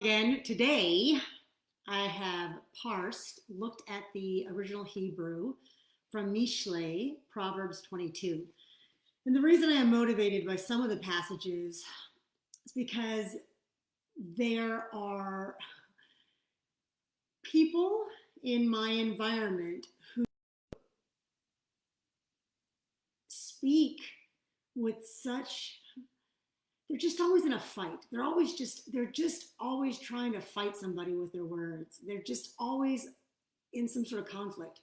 Again, today I have looked at the original Hebrew from Mishlei, Proverbs 22. And the reason I am motivated by some of the passages is because there are people in my environment who speak with such, they're just always in a fight. They're just always trying to fight somebody with their words. They're just always in some sort of conflict.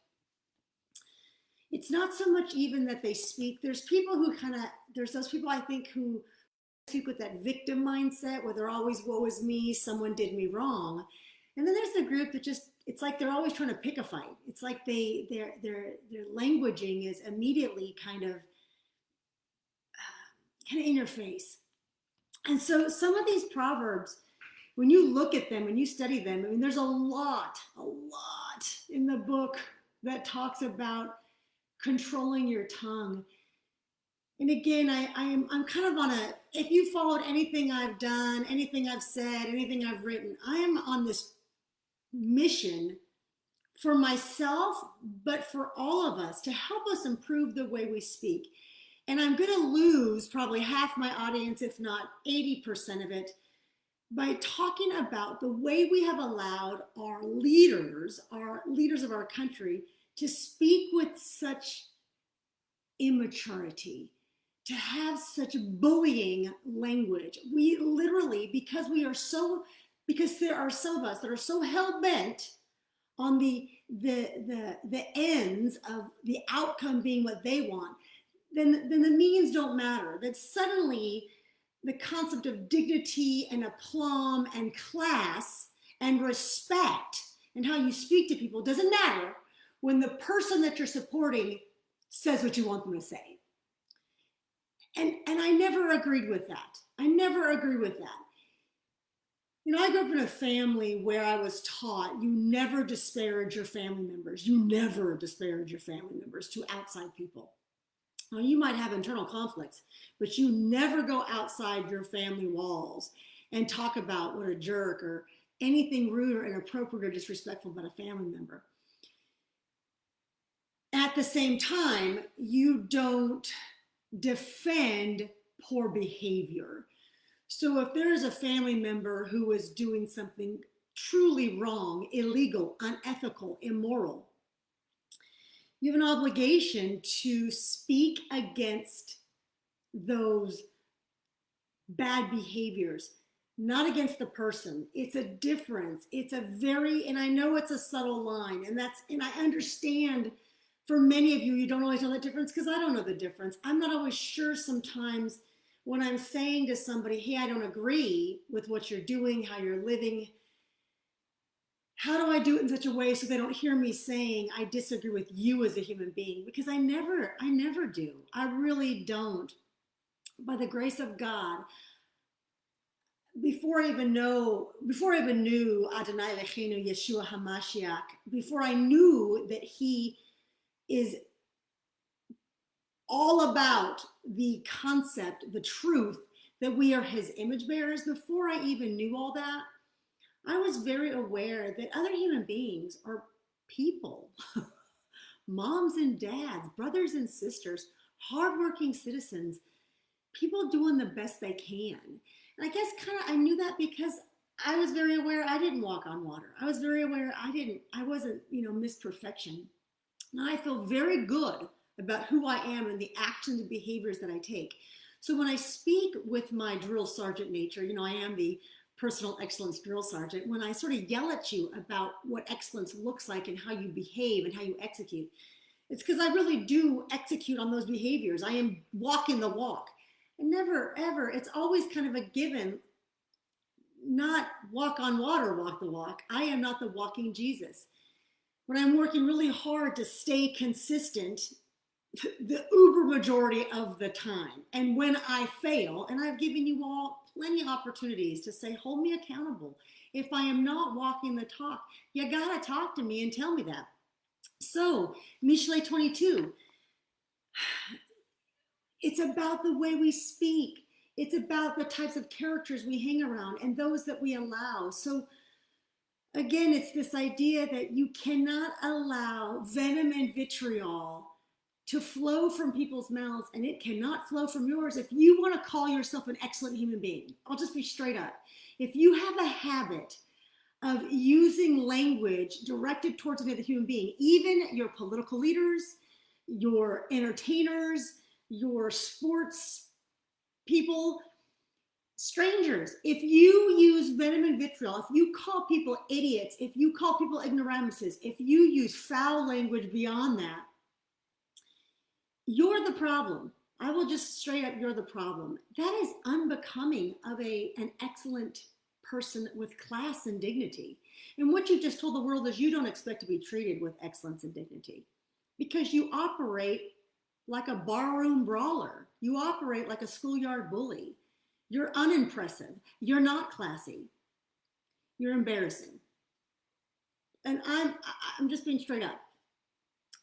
It's not so much even that they speak. There's those people I think who speak with that victim mindset where they're always, woe is me, someone did me wrong. And then there's the group that it's like they're always trying to pick a fight. It's like their languaging is immediately kind of in your face. And so some of these proverbs, when you look at them, when you study them, I mean, there's a lot in the book that talks about controlling your tongue. And again, I'm kind of if you followed anything I've done, anything I've said, anything I've written, I am on this mission for myself, but for all of us to help us improve the way we speak. And I'm going to lose probably half my audience, if not 80% of it, by talking about the way we have allowed our leaders of our country, to speak with such immaturity, to have such bullying language. We literally, because there are some of us that are so hell-bent on the ends of the outcome being what they want, then the means don't matter. That suddenly the concept of dignity and aplomb and class and respect and how you speak to people doesn't matter when the person that you're supporting says what you want them to say. And I never agreed with that. I never agree with that. You know, I grew up in a family where I was taught you never disparage your family members. You never disparage your family members to outside people. Now, you might have internal conflicts, but you never go outside your family walls and talk about what a jerk or anything rude or inappropriate or disrespectful about a family member. At the same time, you don't defend poor behavior. So if there is a family member who is doing something truly wrong, illegal, unethical, immoral, you have an obligation to speak against those bad behaviors, not against the person. It's a difference. And I know it's a subtle line, and I understand for many of you, you don't always know the difference, because I don't know the difference. I'm not always sure sometimes when I'm saying to somebody, hey, I don't agree with what you're doing, how you're living. How do I do it in such a way so they don't hear me saying I disagree with you as a human being? Because I never do. I really don't. By the grace of God, before I even knew Adonai Eloheinu Yeshua HaMashiach, before I knew that he is all about the concept, the truth that we are his image bearers, before I even knew all that, I was very aware that other human beings are people, moms and dads, brothers and sisters, hardworking citizens, people doing the best they can. And I guess I knew that because I was very aware I didn't walk on water. I was very aware I wasn't, Miss Perfection. And I feel very good about who I am and the actions and behaviors that I take. So when I speak with my drill sergeant nature, I am the personal excellence drill sergeant, when I sort of yell at you about what excellence looks like and how you behave and how you execute, it's because I really do execute on those behaviors. I am walking the walk. And never, ever, it's always kind of a given, not walk on water, walk the walk. I am not the walking Jesus. When I'm working really hard to stay consistent the uber majority of the time. And when I fail, and I've given you all plenty of opportunities to say, hold me accountable. If I am not walking the talk, you gotta talk to me and tell me that. So, Mishlei 22, it's about the way we speak. It's about the types of characters we hang around and those that we allow. So again, it's this idea that you cannot allow venom and vitriol to flow from people's mouths, and it cannot flow from yours if you want to call yourself an excellent human being. I'll just be straight up. If you have a habit of using language directed towards another human being, even your political leaders, your entertainers, your sports people, strangers, if you use venom and vitriol, if you call people idiots, if you call people ignoramuses, if you use foul language beyond that, you're the problem. I will just straight up, you're the problem. That is unbecoming of an excellent person with class and dignity. And what you just told the world is you don't expect to be treated with excellence and dignity because you operate like a barroom brawler. You operate like a schoolyard bully. You're unimpressive. You're not classy. You're embarrassing. And I'm just being straight up.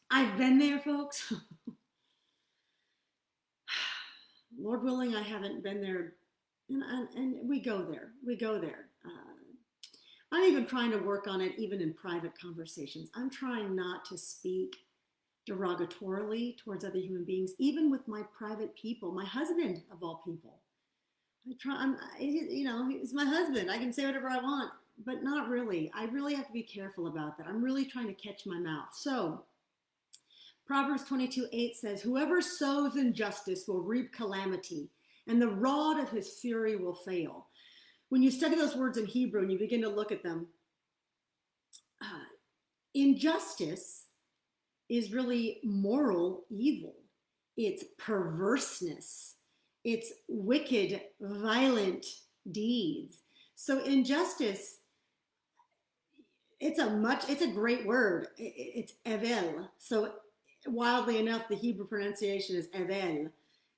I've been there, folks. Lord willing, I haven't been there, and we go there. We go there. I'm even trying to work on it, even in private conversations. I'm trying not to speak derogatorily towards other human beings, even with my private people. My husband, of all people, he's my husband. I can say whatever I want, but not really. I really have to be careful about that. I'm really trying to catch my mouth. So Proverbs 22:8 says, whoever sows injustice will reap calamity, and the rod of his fury will fail. When you study those words in Hebrew and you begin to look at them, injustice is really moral evil. It's perverseness. It's wicked, violent deeds. So injustice, it's a great word. It's evel. So wildly enough, the Hebrew pronunciation is evel.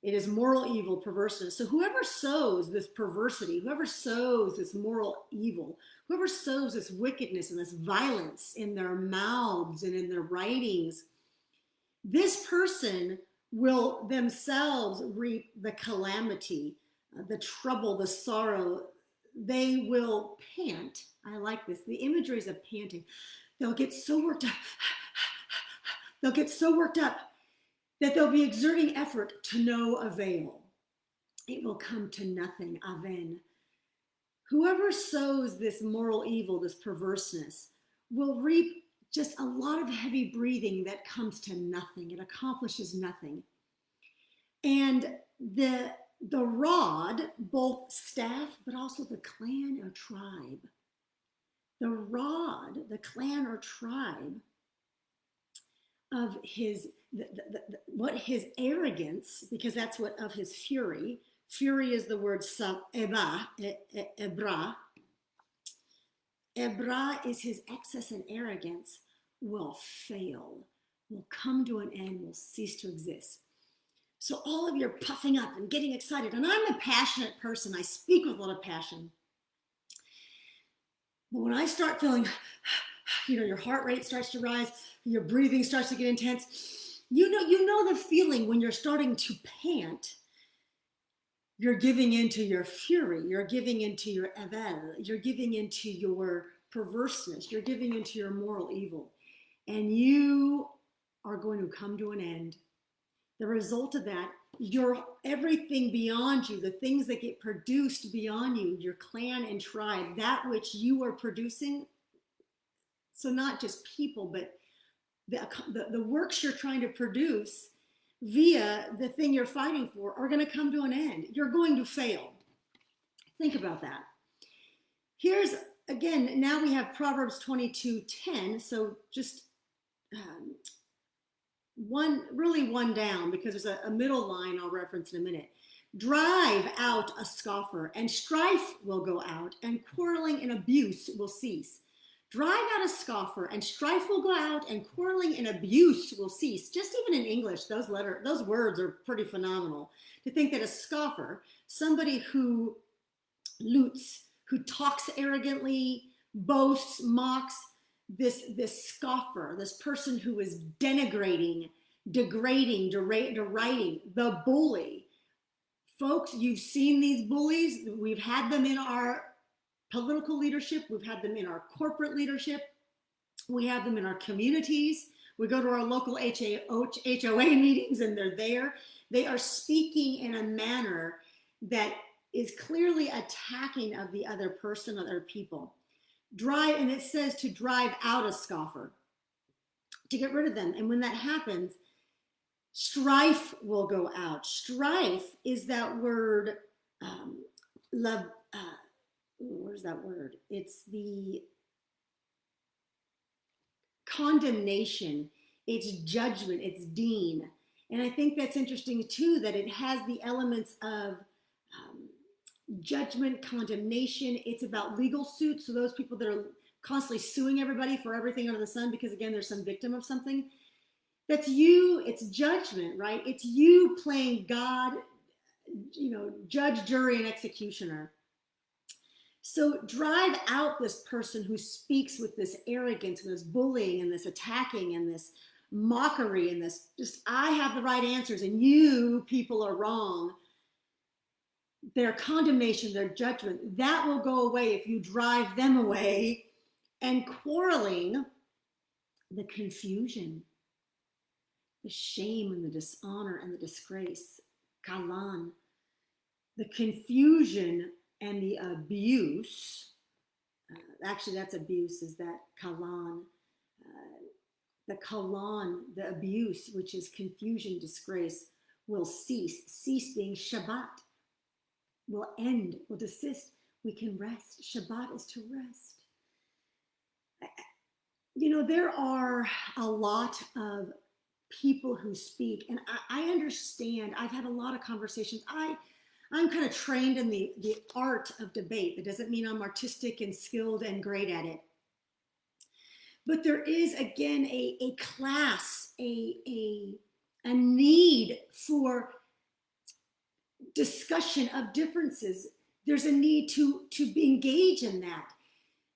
It is moral evil, perverseness. So whoever sows this perversity, whoever sows this moral evil, whoever sows this wickedness and this violence in their mouths and in their writings, this person will themselves reap the calamity, the trouble, the sorrow. They will pant. I like this. The imagery is of panting. They'll get so worked up. They'll get so worked up that they'll be exerting effort to no avail. It will come to nothing, aven. Whoever sows this moral evil, this perverseness, will reap just a lot of heavy breathing that comes to nothing. It accomplishes nothing. And the rod, both staff, but also the clan or tribe. The rod, the clan or tribe of his, what his arrogance, because that's what of his fury. Fury is the word ebra. Ebra is his excess and arrogance will fail, will come to an end, will cease to exist. So all of your puffing up and getting excited, and I'm a passionate person. I speak with a lot of passion. But when I start feeling, your heart rate starts to rise, your breathing starts to get intense, you know the feeling when you're starting to pant. You're giving into your fury, you're giving into your evel, you're giving into your perverseness, you're giving into your moral evil, and you are going to come to an end. The result of that, everything beyond you, the things that get produced beyond you, your clan and tribe, that which you are producing, so not just people, but the works you're trying to produce via the thing you're fighting for are going to come to an end. You're going to fail. Think about that. Here's, again, now we have Proverbs 22:10. So just one down, because there's a middle line I'll reference in a minute. Drive out a scoffer, and strife will go out, and quarreling and abuse will cease. Drive out a scoffer, and strife will go out, and quarreling and abuse will cease. Just even in English, those words are pretty phenomenal. To think that a scoffer, somebody who loots, who talks arrogantly, boasts, mocks, this scoffer, this person who is denigrating, degrading, deriding, the bully, Folks, you've seen these bullies. We've had them in our political leadership. We've had them in our corporate leadership. We have them in our communities. We go to our local HOA meetings and they're there. They are speaking in a manner that is clearly attacking of the other person, other people. And it says to drive out a scoffer, to get rid of them. And when that happens, strife will go out. Strife is that word, where's that word? It's the condemnation, it's judgment, it's deen. And I think that's interesting too, that it has the elements of judgment, condemnation. It's about legal suits. So those people that are constantly suing everybody for everything under the sun, because again, there's some victim of something. That's you, it's judgment, right? It's you playing God, judge, jury, and executioner. So drive out this person who speaks with this arrogance and this bullying and this attacking and this mockery and this just, I have the right answers and you people are wrong. Their condemnation, their judgment, that will go away if you drive them away. And quarreling, the confusion, the shame and the dishonor and the disgrace, kalan, the confusion and the abuse, actually that's abuse, is that kalan, the kalan, the abuse, which is confusion, disgrace, will cease being Shabbat, will end, will desist, we can rest. Shabbat is to rest. There are a lot of people who speak, and I understand. I've had a lot of conversations. I'm kind of trained in the art of debate. That doesn't mean I'm artistic and skilled and great at it. But there is, again, a class, a need for discussion of differences. There's a need to engage in that.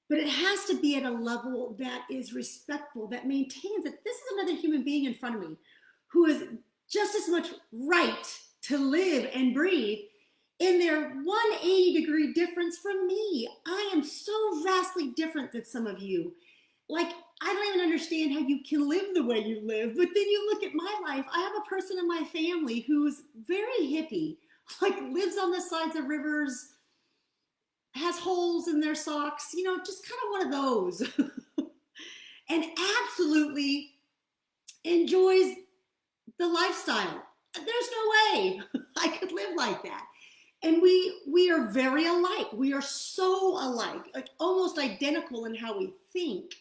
But it has to be at a level that is respectful, that maintains that this is another human being in front of me who is just as much right to live and breathe in their 180-degree difference from me. I am so vastly different than some of you. Like, I don't even understand how you can live the way you live. But then you look at my life. I have a person in my family who's very hippie, like lives on the sides of rivers, has holes in their socks, just kind of one of those. And absolutely enjoys the lifestyle. There's no way I could live like that. And we are very alike. We are so alike, like almost identical in how we think.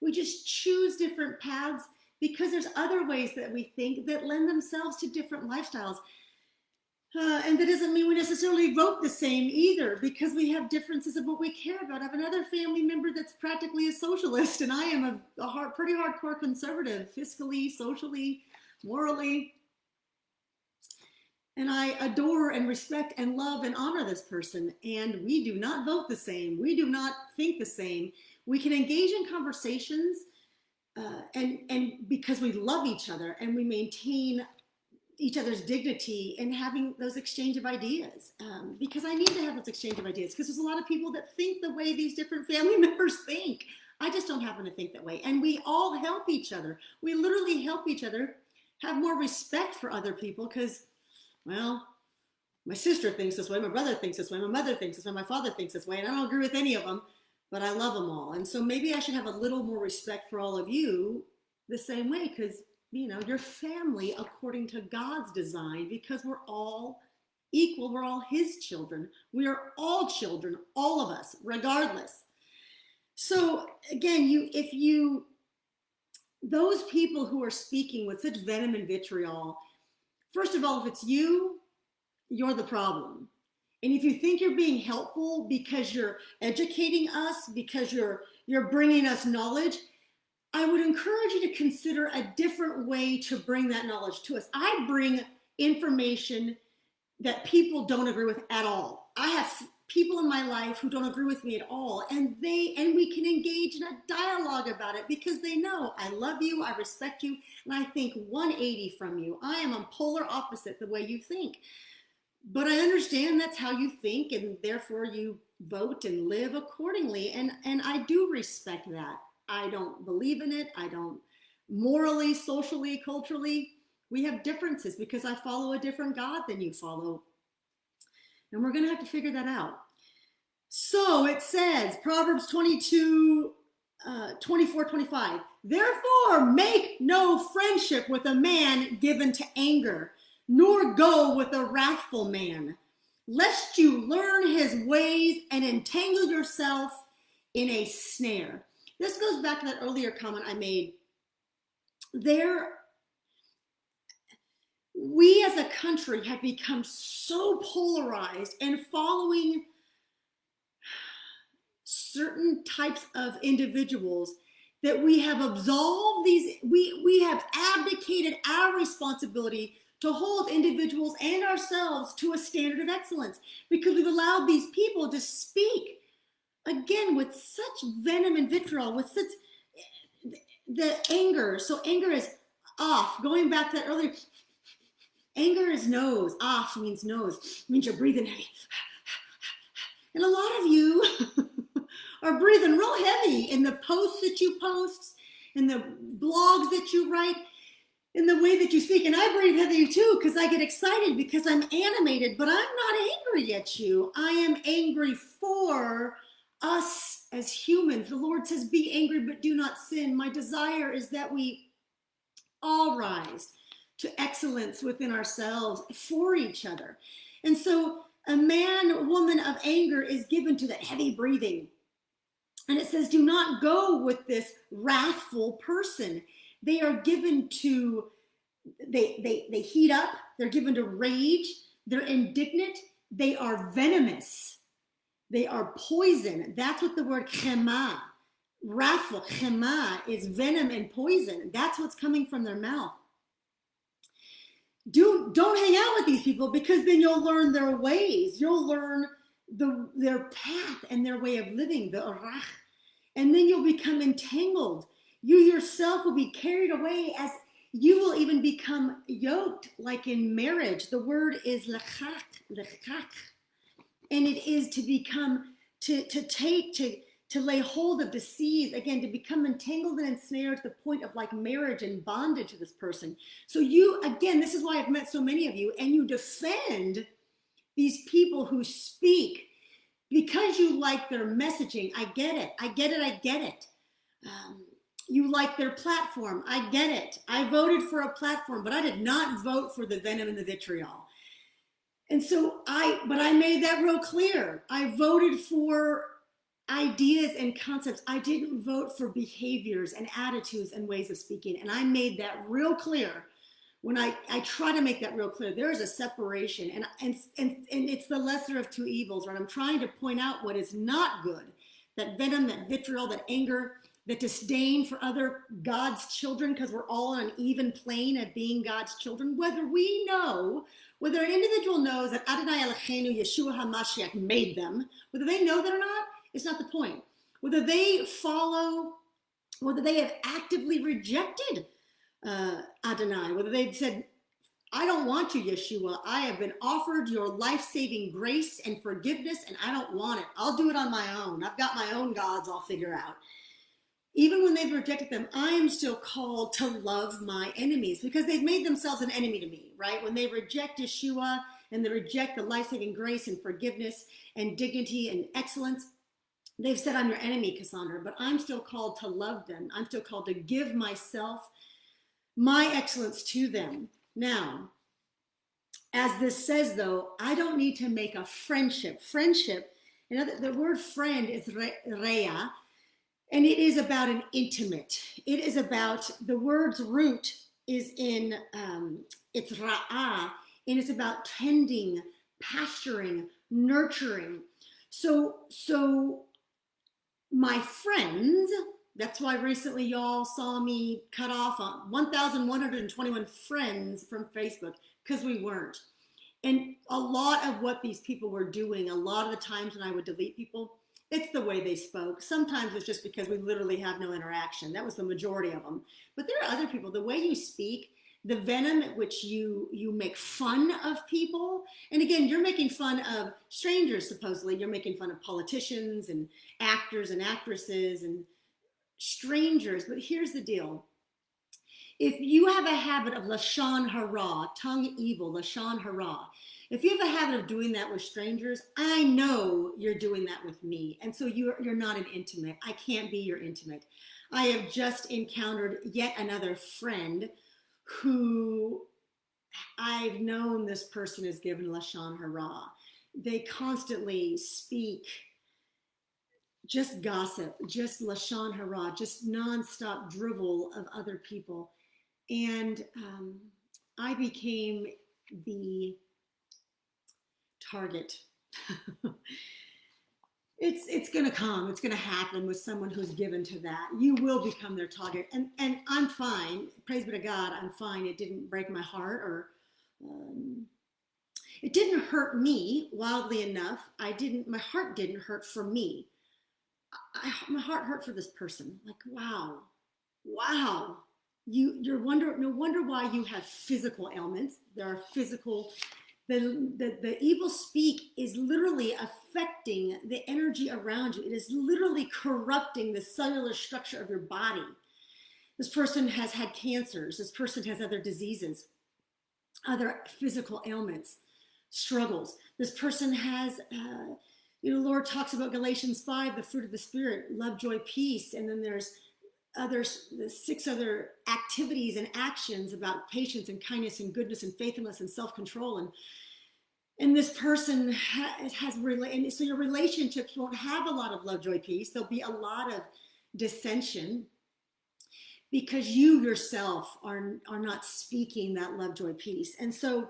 We just choose different paths because there's other ways that we think that lend themselves to different lifestyles. And that doesn't mean we necessarily vote the same either, because we have differences of what we care about. I have another family member that's practically a socialist, and I am a pretty hardcore conservative, fiscally, socially, morally. And I adore and respect and love and honor this person. And we do not vote the same. We do not think the same. We can engage in conversations and because we love each other and we maintain each other's dignity and having those exchange of ideas, because I need to have this exchange of ideas because there's a lot of people that think the way these different family members think. I just don't happen to think that way. And we all help each other. We literally help each other have more respect for other people because, well, my sister thinks this way, my brother thinks this way, my mother thinks this way, my father thinks this way, and I don't agree with any of them, but I love them all. And so maybe I should have a little more respect for all of you the same way, because you're family according to God's design, because we're all equal. We're all his children. We are all children, all of us, regardless. So again, those people who are speaking with such venom and vitriol, first of all, if it's you, you're the problem. And if you think you're being helpful because you're educating us, because you're bringing us knowledge, I would encourage you to consider a different way to bring that knowledge to us. I bring information that people don't agree with at all. I have people in my life who don't agree with me at all, and we can engage in a dialogue about it because they know I love you, I respect you, and I think 180 from you. I am a polar opposite the way you think. but I understand that's how you think, and therefore you vote and live accordingly. And I do respect that. I don't believe in it. I don't morally, socially, culturally. We have differences because I follow a different God than you follow. And we're going to have to figure that out. So it says, Proverbs 22, 24, 25. Therefore, make no friendship with a man given to anger, nor go with a wrathful man, lest you learn his ways and entangle yourself in a snare. This goes back to that earlier comment I made. We as a country have become so polarized and following certain types of individuals that we have absolved we have abdicated our responsibility to hold individuals and ourselves to a standard of excellence, because we've allowed these people to speak again with such venom and vitriol, with such the anger. So anger is off. Going back to that earlier, anger is nose. Off means nose. It means you're breathing heavy. And a lot of you are breathing real heavy in the posts that you post, in the blogs that you write, in the way that you speak. And I breathe heavy too, because I get excited, because I'm animated, but I'm not angry at you. I am angry for us as humans. The Lord says, be angry, but do not sin. My desire is that we all rise to excellence within ourselves for each other. And so a man, woman of anger is given to that heavy breathing. And it says, do not go with this wrathful person. They are given to, they heat up. They're given to rage. They're indignant. They are venomous. They are poison. That's what the word chema, wrathful, chema, is venom and poison. That's what's coming from their mouth. Don't hang out with these people, because then you'll learn their ways. You'll learn their path and their way of living, the orach. And then you'll become entangled. You yourself will be carried away, as you will even become yoked, like in marriage. The word is lechach. And it is to become, to lay hold of, to seize, again, to become entangled and ensnared to the point of like marriage and bondage to this person. So you, again, this is why I've met so many of you, and you defend these people who speak because you like their messaging. I get it. You like their platform. I get it. I voted for a platform, but I did not vote for the venom and the vitriol. And so I made that real clear. I voted for ideas and concepts. I didn't vote for behaviors and attitudes and ways of speaking. And I made that real clear. When I try to make that real clear, there is a separation, and it's the lesser of two evils, right? I'm trying to point out what is not good, that venom, that vitriol, that anger, that disdain for other God's children, because we're all on an even plane of being God's children. Whether an individual knows that Adonai Eloheinu Yeshua HaMashiach made them, whether they know that or not, it's not the point. Whether they have actively rejected Adonai, whether they've said, I don't want you, Yeshua. I have been offered your life-saving grace and forgiveness, and I don't want it. I'll do it on my own. I've got my own gods I'll figure out. Even when they've rejected them, I am still called to love my enemies, because they've made themselves an enemy to me, right? When they reject Yeshua and they reject the life-saving grace and forgiveness and dignity and excellence, they've said, I'm your enemy, Kasandra, but I'm still called to love them. I'm still called to give myself, my excellence to them. Now, as this says, though, I don't need to make a friendship. Friendship, the word friend is rea, and it is about an intimate. It is about, the word's root is in, it's ra'ah, and it's about tending, pasturing, nurturing. So my friends, that's why recently y'all saw me cut off on 1,121 friends from Facebook, because we weren't. And a lot of what these people were doing, a lot of the times when I would delete people, it's the way they spoke. Sometimes it's just because we literally have no interaction. That was the majority of them. But there are other people, the way you speak, the venom at which you make fun of people. And again, you're making fun of strangers, supposedly. You're making fun of politicians and actors and actresses and strangers. But here's the deal. If you have a habit of lashon hara, tongue evil, lashon hara, if you have a habit of doing that with strangers, I know you're doing that with me. And so you're not an intimate. I can't be your intimate. I have just encountered yet another friend who I've known this person is given lashon hara. They constantly speak just gossip, just lashon hara, just nonstop drivel of other people. And I became the target. It's going to come. It's going to happen with someone who's given to that. You will become their target. And I'm fine. Praise be to God, I'm fine. It didn't break my heart, or it didn't hurt me, wildly enough. My heart didn't hurt for me. My heart hurt for this person. Like, wow. No wonder why you have physical ailments. There are physical. The evil speak is literally affecting the energy around you. It is literally corrupting the cellular structure of your body. This person has had cancers. This person has other diseases, other physical ailments, struggles. This person has, the Lord talks about Galatians 5, the fruit of the Spirit, love, joy, peace. And then there's the 6 other activities and actions about patience and kindness and goodness and faithfulness and self-control. And this person and so your relationships won't have a lot of love, joy, peace. There'll be a lot of dissension because you yourself are not speaking that love, joy, peace. And so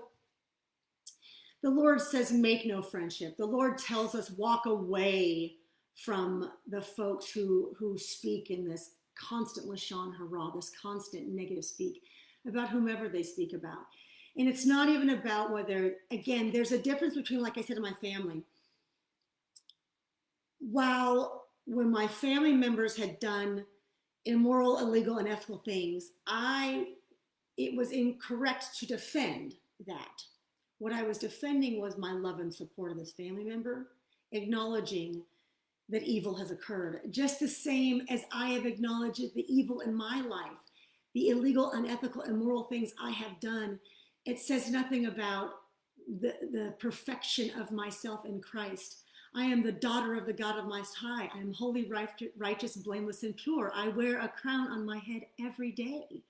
the Lord says, make no friendship. The Lord tells us, walk away from the folks who speak in this constant lashon hara, this constant negative speak about whomever they speak about. And it's not even about whether, again, there's a difference between, like I said, in my family. When my family members had done immoral, illegal, unethical things, it was incorrect to defend that. What I was defending was my love and support of this family member, acknowledging that evil has occurred, just the same as I have acknowledged the evil in my life, the illegal, unethical, immoral things I have done. It says nothing about the perfection of myself in Christ. I am the daughter of the God of Most High. I am holy, righteous, blameless, and pure. I wear a crown on my head every day.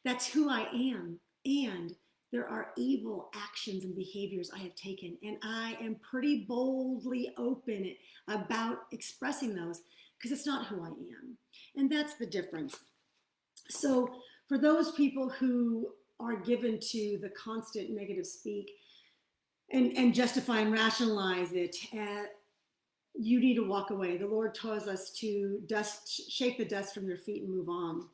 That's who I am. And there are evil actions and behaviors I have taken, and I am pretty boldly open about expressing those because it's not who I am. And that's the difference. So for those people who are given to the constant negative speak and justify and rationalize it, you need to walk away. The Lord tells us to shake the dust from your feet and move on.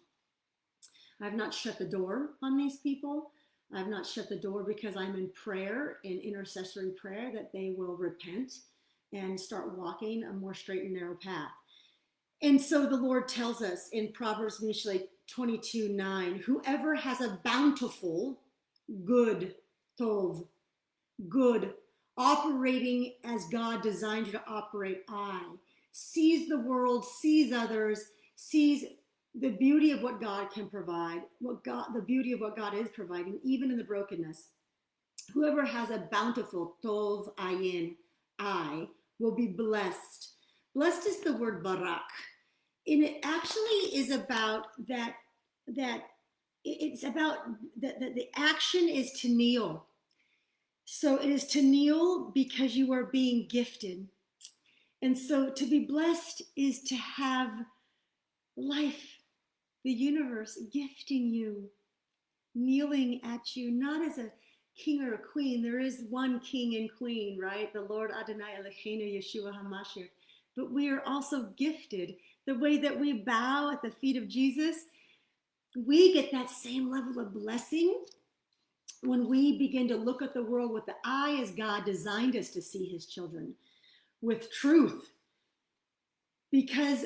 I've not shut the door on these people. I've not shut the door because I'm in prayer, in intercessory prayer, that they will repent and start walking a more straight and narrow path. And so the Lord tells us in Proverbs Mishlei 22:9, whoever has a bountiful, good, tov, good, operating as God designed you to operate, sees the world, sees others, sees the beauty of what God can provide, the beauty of what God is providing, even in the brokenness. Whoever has a bountiful, tov, ayin, will be blessed. Blessed is the word barak. And it actually is about that it's about the action is to kneel. So it is to kneel because you are being gifted. And so to be blessed is to have life, the universe gifting you, kneeling at you, not as a king or a queen. There is one king and queen, right? The Lord Adonai Eloheinu Yeshua HaMashiach. But we are also gifted. The way that we bow at the feet of Jesus, we get that same level of blessing when we begin to look at the world with the eye as God designed us to see his children, with truth. Because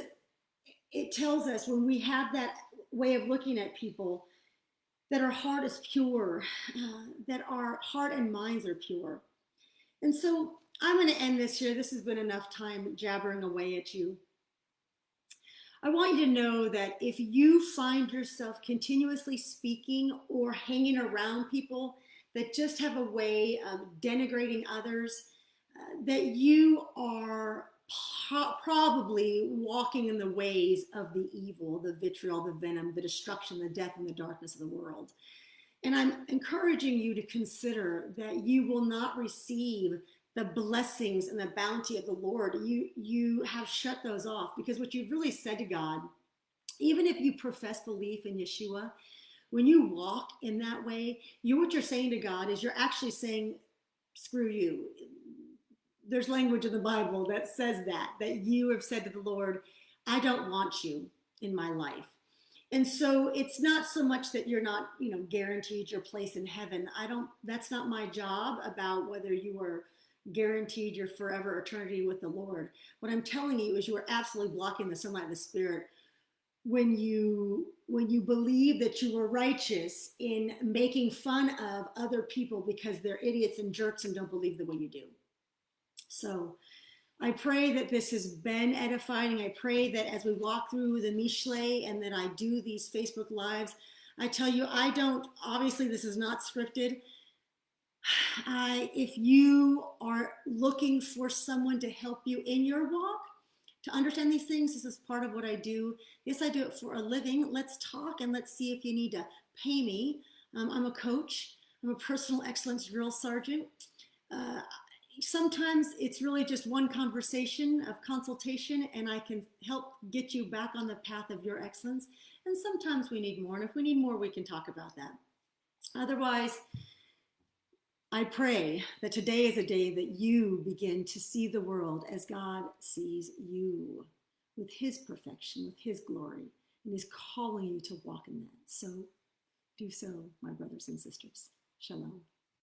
it tells us when we have that way of looking at people, that our heart is pure, that our heart and minds are pure. And so I'm going to end this here. This has been enough time jabbering away at you. I want you to know that if you find yourself continuously speaking or hanging around people that just have a way of denigrating others, that you are probably walking in the ways of the evil, the vitriol, the venom, the destruction, the death, and the darkness of the world. And I'm encouraging you to consider that you will not receive the blessings and the bounty of the Lord. You have shut those off, because what you've really said to God, even if you profess belief in Yeshua, when you walk in that way, what you're saying to God is you're actually saying, screw you. There's language in the Bible that says that you have said to the Lord, I don't want you in my life. And so it's not so much that you're not, guaranteed your place in heaven. That's not my job about whether you are guaranteed your forever eternity with the Lord. What I'm telling you is you are absolutely blocking the sunlight of the Spirit when you believe that you are righteous in making fun of other people because they're idiots and jerks and don't believe the way you do. So I pray that this has been edifying. I pray that as we walk through the Mishlei and that I do these Facebook Lives, I tell you, obviously this is not scripted. If you are looking for someone to help you in your walk, to understand these things, this is part of what I do. Yes, I do it for a living. Let's talk and let's see if you need to pay me. I'm a coach. I'm a personal excellence drill sergeant. Sometimes it's really just one conversation of consultation and I can help get you back on the path of your excellence. And sometimes we need more. And if we need more, we can talk about that. Otherwise, I pray that today is a day that you begin to see the world as God sees you, with his perfection, with his glory, and is calling you to walk in that. So do so, my brothers and sisters. Shalom.